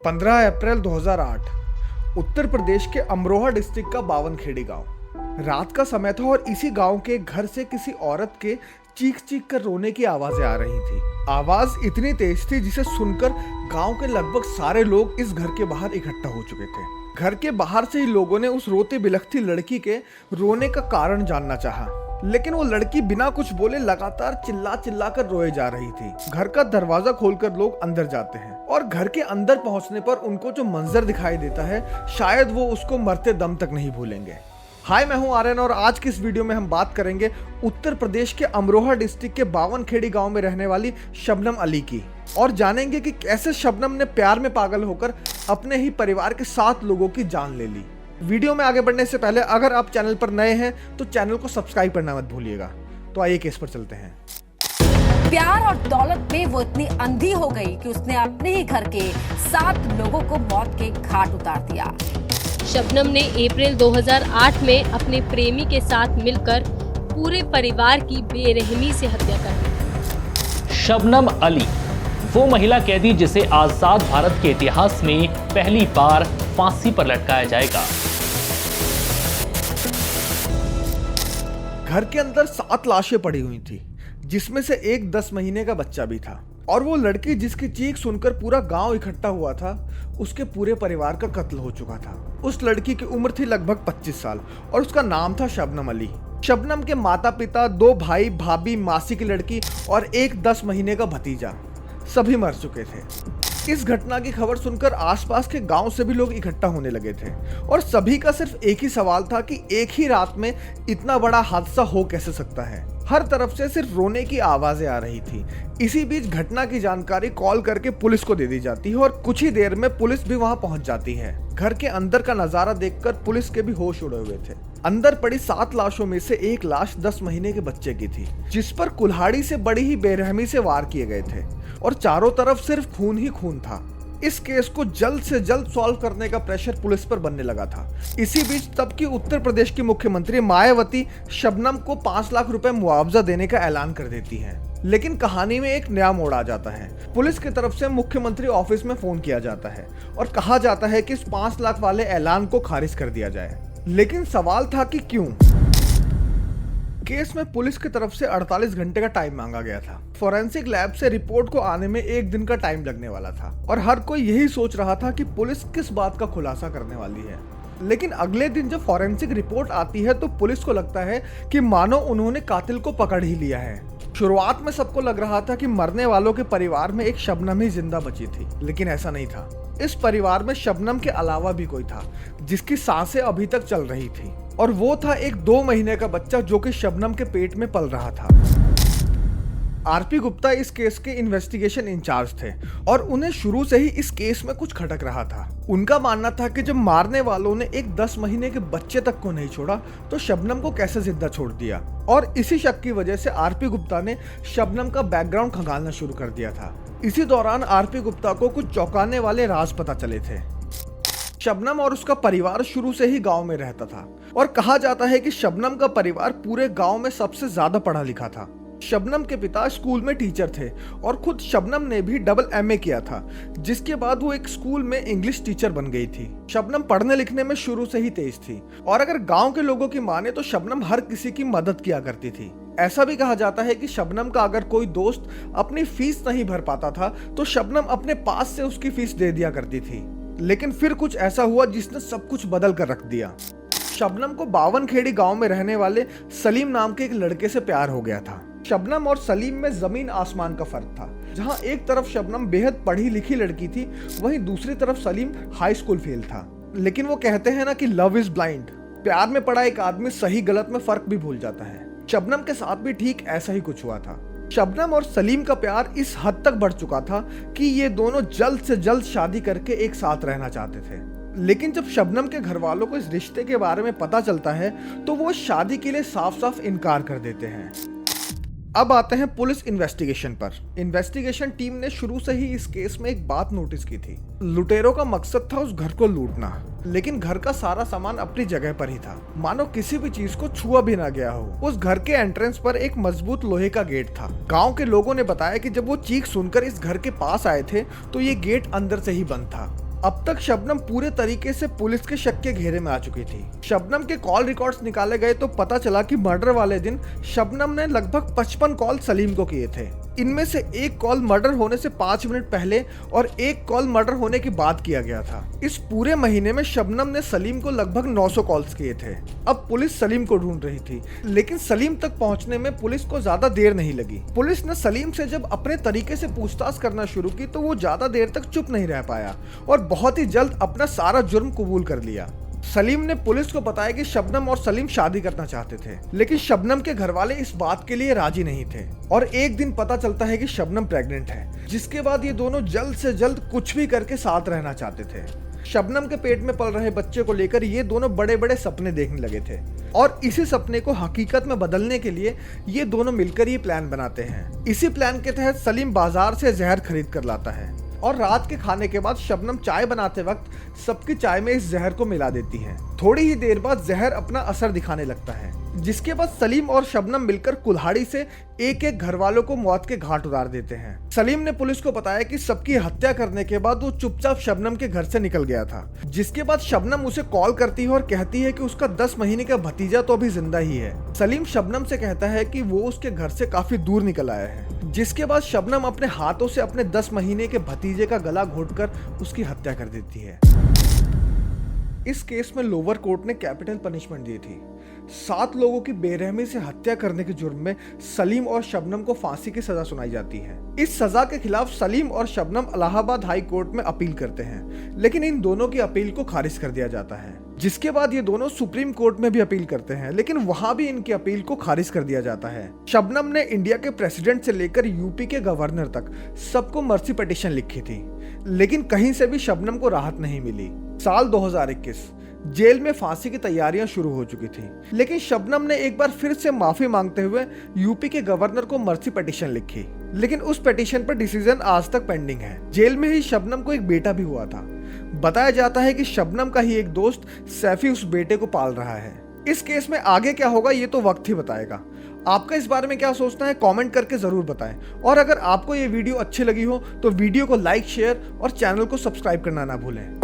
15 अप्रैल 2008 उत्तर प्रदेश के अमरोहा डिस्ट्रिक्ट का बावनखेड़ी गांव। रात का समय था और इसी गांव के घर से किसी औरत के चीख चीख कर रोने की आवाजें आ रही थी। आवाज इतनी तेज थी जिसे सुनकर गांव के लगभग सारे लोग इस घर के बाहर इकट्ठा हो चुके थे। घर के बाहर से ही लोगों ने उस रोते बिलखती लड़की के रोने का कारण जानना चाहा, लेकिन वो लड़की बिना कुछ बोले लगातार चिल्ला चिल्ला कर रोए जा रही थी। घर का दरवाजा खोलकर लोग अंदर जाते हैं और घर के अंदर पहुंचने पर उनको जो मंजर दिखाई देता है, शायद वो उसको मरते दम तक नहीं भूलेंगे। हाय, मैं हूं आर्यन और आज की इस वीडियो में हम बात करेंगे उत्तर प्रदेश के अमरोहा डिस्ट्रिक्ट के बावनखेड़ी गांव में रहने वाली शबनम अली की, और जानेंगे कि कैसे शबनम ने प्यार में पागल होकर अपने ही परिवार के 7 लोगों की जान ले ली। वीडियो में आगे बढ़ने से पहले अगर आप चैनल पर नए हैं तो चैनल को सब्सक्राइब करना मत भूलिएगा। तो आइए केस पर चलते हैं। प्यार और दौलत में वो इतनी अंधी हो गई कि उसने अपने ही घर के 7 लोगों को मौत के घाट उतार दिया। शबनम ने अप्रैल 2008 में अपने प्रेमी के साथ मिलकर पूरे परिवार की बेरहमी से हत्या कर दी। शबनम अली वो महिला कैदी जिसे आजाद भारत के इतिहास में पहली बार फांसी पर लटकाया जाएगा। घर के अंदर 7 लाशें पड़ी हुई थी, जिसमें से एक 10 महीने का बच्चा भी था, और वो लड़की जिसकी चीख सुनकर पूरा गांव इकट्ठा हुआ था, उसके पूरे परिवार का कत्ल हो चुका था। उस लड़की की उम्र थी लगभग 25 साल और उसका नाम था शबनम अली। शबनम के माता पिता, 2 भाई, भाभी, मासी की लड़की और एक 10 महीने का भतीजा सभी मर चुके थे। इस घटना की खबर सुनकर आसपास के गांव से भी लोग इकट्ठा होने लगे थे और सभी का सिर्फ एक ही सवाल था कि एक ही रात में इतना बड़ा हादसा हो कैसे सकता है। हर तरफ से सिर्फ रोने की आवाजें आ रही थी। इसी बीच घटना की जानकारी कॉल करके पुलिस को दे दी जाती है और कुछ ही देर में पुलिस भी वहां पहुंच जाती है। घर के अंदर का नजारा देखकर पुलिस के भी होश उड़े हुए थे। अंदर पड़ी 7 लाशों में से एक लाश 10 महीने के बच्चे की थी, जिस पर कुल्हाड़ी से बड़ी ही बेरहमी से वार किए गए थे और चारों तरफ सिर्फ खून ही खून था। इस केस को जल्द से जल्द सॉल्व करने का प्रेशर पुलिस पर बनने लगा था। इसी बीच तब की उत्तर प्रदेश की मुख्यमंत्री मायावती शबनम को 5 लाख रुपए मुआवजा देने का ऐलान कर देती हैं। लेकिन कहानी में एक नया मोड़ आ जाता है। पुलिस की तरफ से मुख्यमंत्री ऑफिस में फोन किया जाता है और कहा जाता है कि इस 5 लाख वाले ऐलान को खारिज कर दिया जाए। लेकिन सवाल था कि क्यों? केस में पुलिस की तरफ से 48 घंटे का टाइम मांगा गया था। फोरेंसिक लैब से रिपोर्ट को आने में 1 दिन का टाइम लगने वाला था और हर कोई यही सोच रहा था कि पुलिस किस बात का खुलासा करने वाली है। लेकिन अगले दिन जब फोरेंसिक रिपोर्ट आती है तो पुलिस को लगता है कि मानो उन्होंने कातिल को पकड़ ही लिया है। शुरुआत में सबको लग रहा था कि मरने वालों के परिवार में एक शबनम ही जिंदा बची थी, लेकिन ऐसा नहीं था। इस परिवार में शबनम के अलावा भी कोई था जिसकी सांसें अभी तक चल रही थी, और वो था एक 2 महीने का बच्चा जो कि शबनम के पेट में पल रहा था। आरपी गुप्ता इस केस के इन्वेस्टिगेशन इंचार्ज थे और उन्हें शुरू से ही इस केस में कुछ खटक रहा था। उनका मानना था कि जब मारने वालों ने एक 10 महीने के बच्चे तक को नहीं छोड़ा तो शबनम को कैसे जिंदा छोड़ दिया, और इसी शक की वजह से आरपी गुप्ता ने शबनम का बैकग्राउंड खंगालना शुरू कर दिया था। इसी दौरान आरपी गुप्ता को कुछ चौंकाने वाले राज पता चले थे। शबनम और उसका परिवार शुरू से ही गांव में रहता था और कहा जाता है कि शबनम का परिवार पूरे गांव में सबसे ज्यादा पढ़ा लिखा था। शबनम के पिता स्कूल में टीचर थे और खुद शबनम ने भी डबल MA किया था, जिसके बाद वो एक स्कूल में इंग्लिश टीचर बन गई थी। शबनम पढ़ने लिखने में शुरू से ही तेज थी और अगर गांव के लोगों की माने तो शबनम हर किसी की मदद किया करती थी। ऐसा भी कहा जाता है कि शबनम का अगर कोई दोस्त अपनी फीस नहीं भर पाता था तो शबनम अपने पास से उसकी फीस दे दिया करती थी। लेकिन फिर कुछ ऐसा हुआ जिसने सब कुछ बदल कर रख दिया। शबनम को बावनखेड़ी गांव में रहने वाले सलीम नाम के एक लड़के से प्यार हो गया था। शबनम और सलीम में जमीन आसमान का फर्क था। जहां एक तरफ शबनम बेहद पढ़ी लिखी लड़की थी, वहीं दूसरी तरफ सलीम हाई स्कूल फेल था। लेकिन वो कहते हैं ना कि लव इज ब्लाइंड। प्यार में पड़ा एक आदमी सही गलत में फर्क भी भूल जाता है। शबनम के साथ भी ठीक ऐसा ही कुछ हुआ था। शबनम और सलीम का प्यार इस हद तक बढ़ चुका था कि ये दोनों जल्द से जल्द शादी करके एक साथ रहना चाहते थे। लेकिन जब शबनम के घर वालों को इस रिश्ते के बारे में पता चलता है तो वो शादी के लिए साफ साफ इनकार कर देते हैं। अब आते हैं पुलिस इन्वेस्टिगेशन पर। इन्वेस्टिगेशन टीम ने शुरू से ही इस केस में एक बात नोटिस की थी। लुटेरों का मकसद था उस घर को लूटना, लेकिन घर का सारा सामान अपनी जगह पर ही था, मानो किसी भी चीज को छुआ भी ना गया हो। उस घर के एंट्रेंस पर एक मजबूत लोहे का गेट था। गांव के लोगों ने बताया कि जब वो चीख सुनकर इस घर के पास आए थे तो ये गेट अंदर से ही बंद था। अब तक शबनम पूरे तरीके से पुलिस के शक के घेरे में आ चुकी थी। शबनम के कॉल रिकॉर्ड्स निकाले गए तो पता चला कि मर्डर वाले दिन शबनम ने लगभग 55 कॉल सलीम को किए थे। इनमें से एक कॉल मर्डर होने से 5 मिनट पहले और एक कॉल मर्डर होने के बाद किया गया था। इस पूरे महीने में शबनम ने सलीम को लगभग 900 कॉल्स किए थे। अब पुलिस सलीम को ढूंढ रही थी, लेकिन सलीम तक पहुंचने में पुलिस को ज्यादा देर नहीं लगी। पुलिस ने सलीम से जब अपने तरीके से पूछताछ करना शुरू की तो वो ज्यादा देर तक चुप नहीं रह पाया और बहुत ही जल्द अपना सारा जुर्म कबूल कर लिया। सलीम ने पुलिस को बताया कि शबनम और सलीम शादी करना चाहते थे, लेकिन शबनम के घर वाले इस बात के लिए राजी नहीं थे। और एक दिन पता चलता है कि शबनम प्रेग्नेंट है, जिसके बाद ये दोनों जल्द से जल्द कुछ भी करके साथ रहना चाहते थे। शबनम के पेट में पल रहे बच्चे को लेकर ये दोनों बड़े बड़े सपने देखने लगे थे और इसी सपने को हकीकत में बदलने के लिए ये दोनों मिलकर ये प्लान बनाते हैं। इसी प्लान के तहत सलीम बाजार से जहर खरीद कर लाता है और रात के खाने के बाद शबनम चाय बनाते वक्त सबकी चाय में इस जहर को मिला देती है। थोड़ी ही देर बाद जहर अपना असर दिखाने लगता है, जिसके बाद सलीम और शबनम मिलकर कुल्हाड़ी से एक एक घर वालों को मौत के घाट उतार देते हैं। सलीम ने पुलिस को बताया कि सबकी हत्या करने के बाद वो चुपचाप शबनम के घर से निकल गया था, जिसके बाद शबनम उसे कॉल करती है और कहती है कि उसका 10 महीने का भतीजा तो अभी जिंदा ही है। सलीम शबनम से कहता है कि वो उसके घर से काफी दूर निकल आया है, जिसके बाद शबनम अपने हाथों से अपने 10 महीने के भतीजे का गला घोटकर उसकी हत्या कर देती है। इस केस में लोअर कोर्ट ने कैपिटल पनिशमेंट दी थी। 7 लोगों की बेरहमी से हत्या करने के जुर्म में सलीम और शबनम को फांसी की सजा सुनाई जाती है। इस सजा के खिलाफ सलीम और शबनम इलाहाबाद हाई कोर्ट में अपील करते हैं, लेकिन इन दोनों की अपील को खारिज कर दिया जाता है। जिसके बाद ये दोनों सुप्रीम कोर्ट में भी अपील करते हैं, लेकिन वहां भी इनकी अपील को खारिज कर दिया जाता है। शबनम ने इंडिया के प्रेसिडेंट से लेकर यूपी के गवर्नर तक सबको मर्सी पिटीशन लिखी थी, लेकिन कहीं से भी शबनम को राहत नहीं मिली। साल 2021 जेल में फांसी की तैयारियां शुरू हो चुकी थी, लेकिन शबनम ने एक बार फिर से माफी मांगते हुए यूपी के गवर्नर को मर्सी पिटीशन लिखी, लेकिन उस पिटीशन पर डिसीजन आज तक पेंडिंग है। जेल में ही शबनम को एक बेटा भी हुआ था। बताया जाता है कि शबनम का ही एक दोस्त सैफी उस बेटे को पाल रहा है। इस केस में आगे क्या होगा ये तो वक्त ही बताएगा। आपका इस बारे में क्या सोचना है कमेंट करके जरूर बताएं, और अगर आपको ये वीडियो अच्छी लगी हो तो वीडियो को लाइक, शेयर और चैनल को सब्सक्राइब करना ना भूलें।